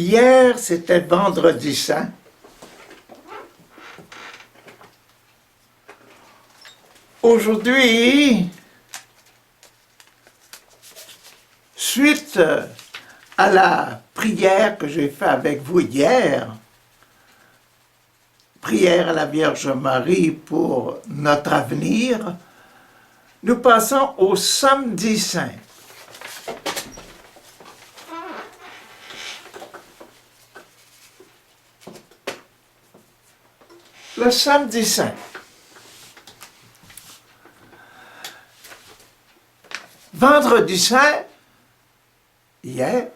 Hier, c'était Vendredi Saint. Aujourd'hui, suite à la prière que j'ai faite avec vous hier, prière à la Vierge Marie pour notre avenir, nous passons au Samedi Saint. Le Samedi Saint. Vendredi Saint, hier,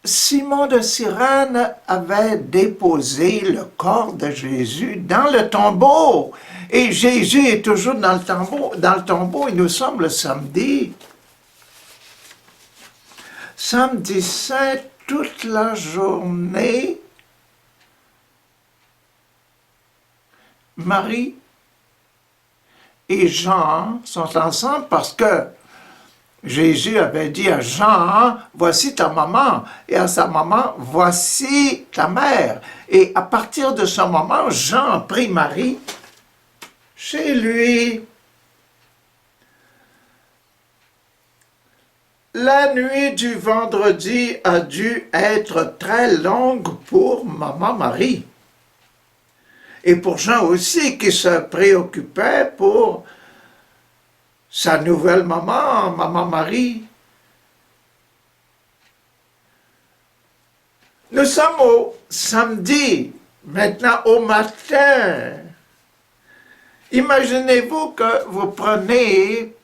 Simon de Cyrène avait déposé le corps de Jésus dans le tombeau. Et Jésus est toujours dans le tombeau et nous sommes le samedi. Samedi Saint, toute la journée, Marie et Jean sont ensemble parce que Jésus avait dit à Jean, voici ta maman, et à sa maman, voici ta mère. Et à partir de ce moment, Jean a pris Marie chez lui. La nuit du vendredi a dû être très longue pour maman Marie. Et pour Jean aussi, qui se préoccupait pour sa nouvelle maman, maman Marie. Nous sommes au samedi, maintenant au matin. Imaginez-vous que vous prenez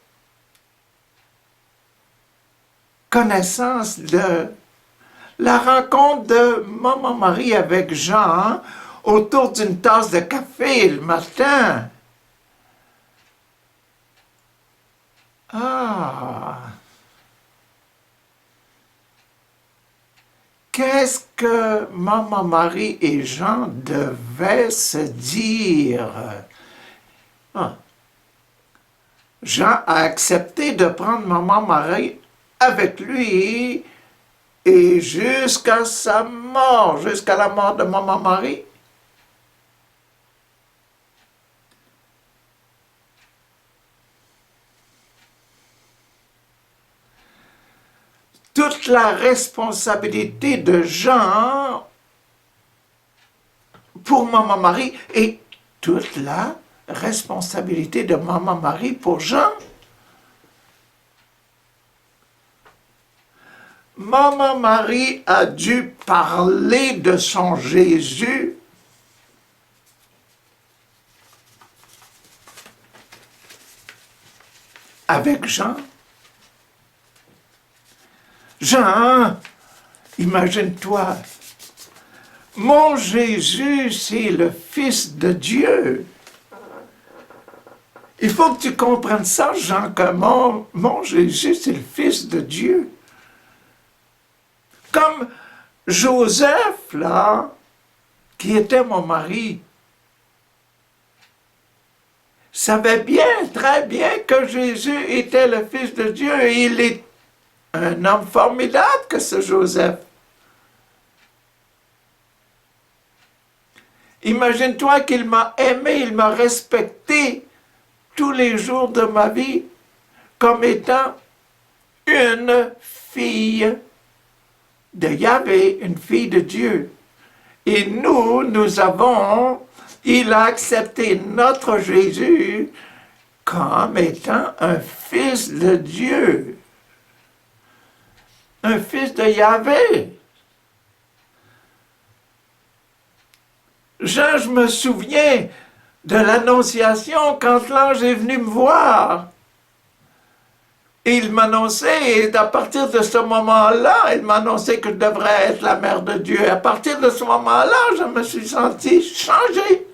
connaissance de la rencontre de maman Marie avec Jean autour d'une tasse de café le matin. Ah! Qu'est-ce que maman Marie et Jean devaient se dire? Ah. Jean a accepté de prendre maman Marie avec lui et jusqu'à sa mort, jusqu'à la mort de maman Marie. Toute la responsabilité de Jean pour maman Marie et toute la responsabilité de maman Marie pour Jean. Maman Marie a dû parler de son Jésus avec Jean. Jean, imagine-toi, mon Jésus, c'est le Fils de Dieu. Il faut que tu comprennes ça, Jean, que mon Jésus, c'est le Fils de Dieu. Comme Joseph, là, qui était mon mari, savait bien, très bien que Jésus était le Fils de Dieu et il est un homme formidable que ce Joseph. Imagine-toi qu'il m'a aimé, il m'a respecté tous les jours de ma vie comme étant une fille de Yahvé, une fille de Dieu. Et il a accepté notre Jésus comme étant un fils de Dieu. Un fils de Yahvé. Jean, je me souviens de l'Annonciation quand l'ange est venu me voir. Et il m'annonçait, et à partir de ce moment-là, il m'annonçait que je devrais être la mère de Dieu. Et à partir de ce moment-là, je me suis senti changé.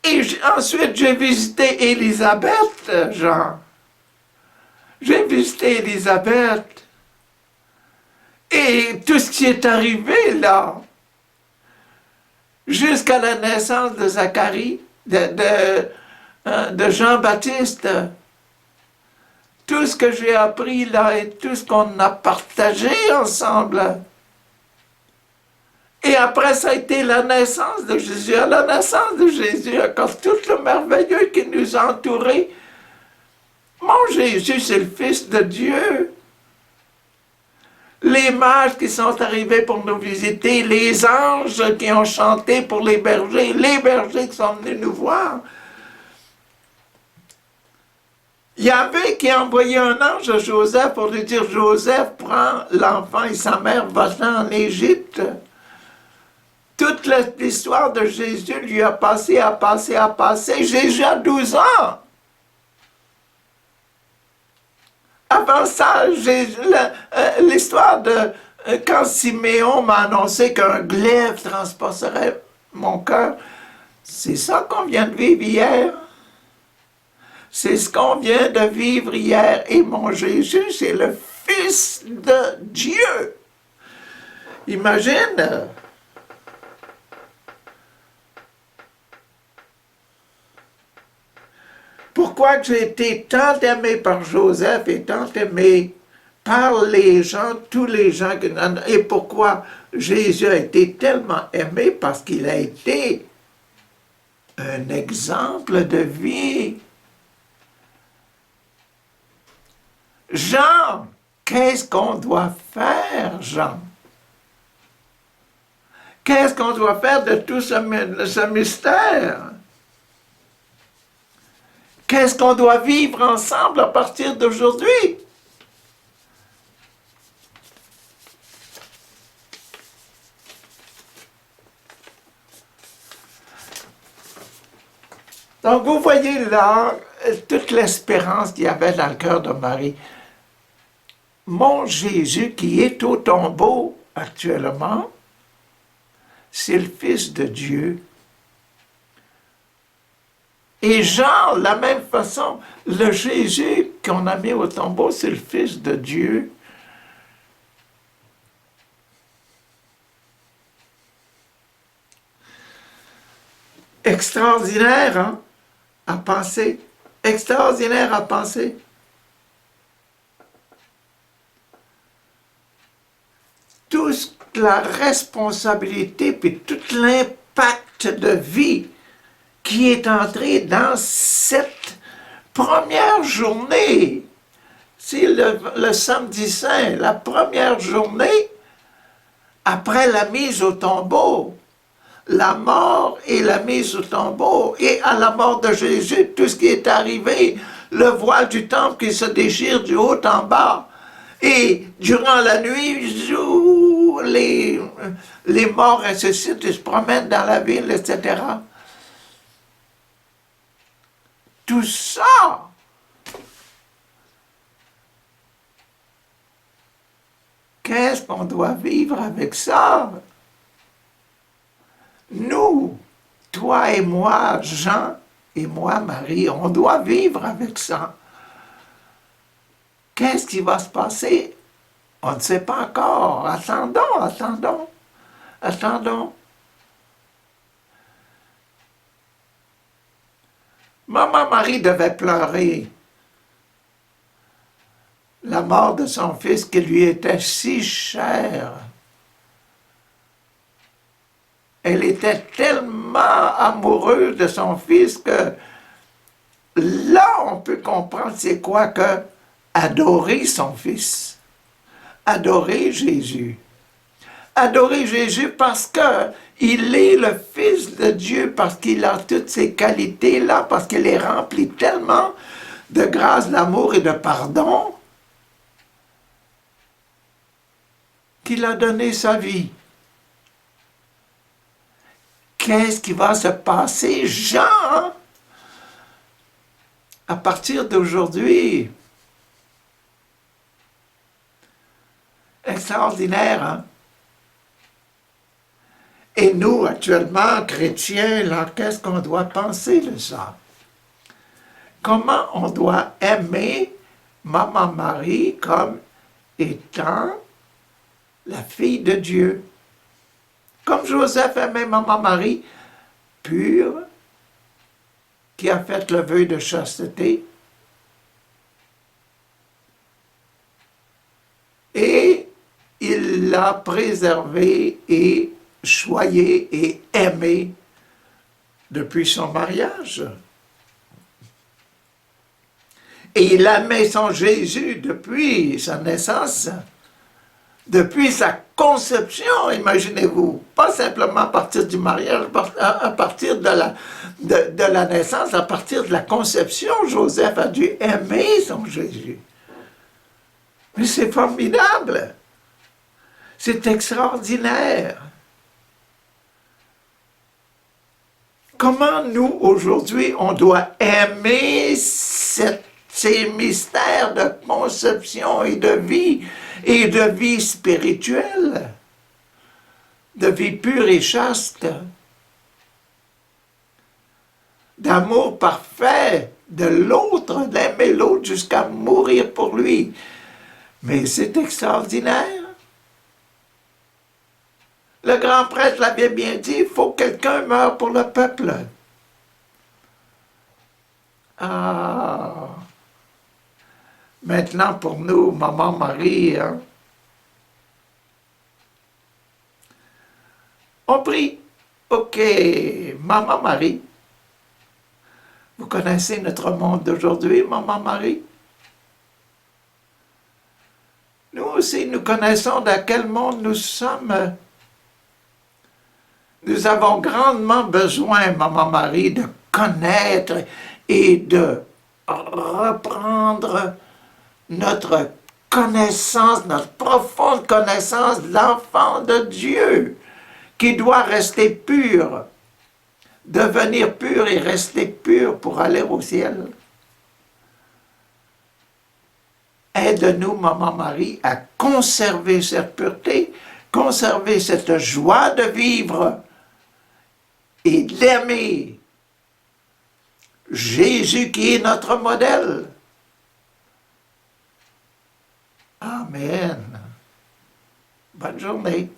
Et ensuite, j'ai visité Élisabeth, Jean. J'ai visité Élisabeth. Et tout ce qui est arrivé là, jusqu'à la naissance de Zacharie, de Jean-Baptiste, tout ce que j'ai appris là et tout ce qu'on a partagé ensemble. Et après, ça a été la naissance de Jésus. À la naissance de Jésus, encore tout le merveilleux qui nous a entourés. Mon Jésus, c'est le Fils de Dieu. Les mages qui sont arrivés pour nous visiter, les anges qui ont chanté pour les bergers qui sont venus nous voir. Yahvé qui a envoyé un ange à Joseph pour lui dire, Joseph, prends l'enfant et sa mère, va-t'en en Égypte. Toute l'histoire de Jésus lui a passé. Jésus a 12 ans. Avant ça, l'histoire de quand Siméon m'a annoncé qu'un glaive transpercerait mon cœur, c'est ça qu'on vient de vivre hier. C'est ce qu'on vient de vivre hier. Et mon Jésus, c'est le Fils de Dieu. Imagine. Pourquoi j'ai été tant aimé par Joseph et tant aimé par les gens, tous les gens, et pourquoi Jésus a été tellement aimé? Parce qu'il a été un exemple de vie. Jean, qu'est-ce qu'on doit faire, Jean? Qu'est-ce qu'on doit faire de tout ce mystère? Qu'est-ce qu'on doit vivre ensemble à partir d'aujourd'hui? Donc, vous voyez là toute l'espérance qu'il y avait dans le cœur de Marie. Mon Jésus qui est au tombeau actuellement, c'est le Fils de Dieu. Et Jean, de la même façon, le Jésus qu'on a mis au tombeau, c'est le Fils de Dieu. Extraordinaire, hein, à penser. Extraordinaire à penser. Toute la responsabilité puis tout l'impact de vie qui est entré dans cette première journée. C'est le samedi saint, la première journée après la mise au tombeau. La mort et la mise au tombeau. Et à la mort de Jésus, tout ce qui est arrivé, le voile du temple qui se déchire du haut en bas. Et durant la nuit, les morts ressuscitent et se promènent dans la ville, etc. Tout ça, qu'est-ce qu'on doit vivre avec ça? Nous, toi et moi, Jean, et moi, Marie, on doit vivre avec ça. Qu'est-ce qui va se passer? On ne sait pas encore. Attendons. Maman Marie devait pleurer la mort de son fils qui lui était si cher. Elle était tellement amoureuse de son fils que là, on peut comprendre c'est quoi que adorer son fils. Adorer Jésus. Adorer Jésus parce que il est le Fils de Dieu, parce qu'il a toutes ces qualités-là, parce qu'il est rempli tellement de grâce, d'amour et de pardon qu'il a donné sa vie. Qu'est-ce qui va se passer, Jean, à partir d'aujourd'hui? Extraordinaire, hein? Et nous, actuellement, chrétiens, là, qu'est-ce qu'on doit penser de ça? Comment on doit aimer Maman Marie comme étant la fille de Dieu? Comme Joseph aimait Maman Marie, pure, qui a fait le vœu de chasteté. il l'a préservé et choyé et aimé depuis son mariage. Et il aimait son Jésus depuis sa naissance, depuis sa conception, imaginez-vous. Pas simplement à partir du mariage, à partir de la naissance, à partir de la conception, Joseph a dû aimer son Jésus. Mais c'est formidable. C'est extraordinaire. Comment nous, aujourd'hui, on doit aimer ces mystères de conception et de vie spirituelle, de vie pure et chaste, d'amour parfait de l'autre, d'aimer l'autre jusqu'à mourir pour lui. Mais c'est extraordinaire. Le grand prêtre l'avait bien dit, il faut que quelqu'un meure pour le peuple. Ah! Maintenant, pour nous, Maman Marie, hein, on prie. OK, Maman Marie. Vous connaissez notre monde d'aujourd'hui, Maman Marie? Nous aussi, nous connaissons dans quel monde nous sommes. Nous avons grandement besoin, Maman Marie, de connaître et de reprendre notre connaissance, notre profonde connaissance de l'enfant de Dieu, qui doit rester pur, devenir pur et rester pur pour aller au ciel. Aide-nous, Maman Marie, à conserver cette pureté, conserver cette joie de vivre et d'aimer Jésus qui est notre modèle. Amen. Bonne journée.